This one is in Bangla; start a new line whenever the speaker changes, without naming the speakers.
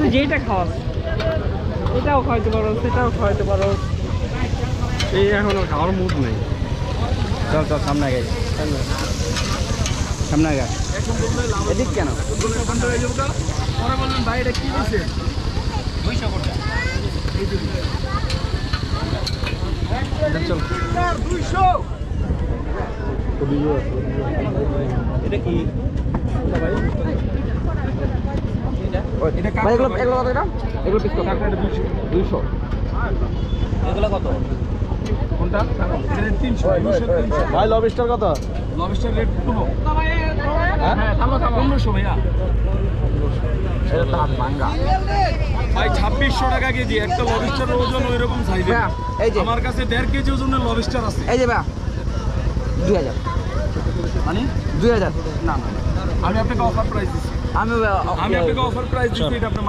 তুই যেইটা খাওয়াস এটাও খাওয়াইতে পারো, সেটাও খাওয়াইতে পারো। এই এখনো খাওয়ার মুড নেই।
চল চল সামনে আগে, সামনে আগে। এদিক কেন?
ভাই এটা কি দিচ্ছে? 200 কোটা।
চল
200। এটা কি? ভাই
এগুলো এগুলো কত গ্রাম? এগুলো পিস কত? 200।
এগুলা কত? কোনটা? এটা 300।
ভাই লবস্টার কত?
Lobster rate 15। হ্যাঁ থামো 1500 ভাইয়া।
এটা তো হাত ভাঙা।
ভাই 2600 টাকা কেজি। একটা লবস্টারের ওজন ওইরকম সাইজে।
হ্যাঁ, এই যে
আমার কাছে 1.5 কেজি ওজনের লবস্টার আছে।
এই যে ভাই 2000।
মানে
2000
না না, আমি আপনাকে অফার প্রাইস দিচ্ছি।
আমি
আমি আপনাকে অফার প্রাইস দিচ্ছি, এটা আপনার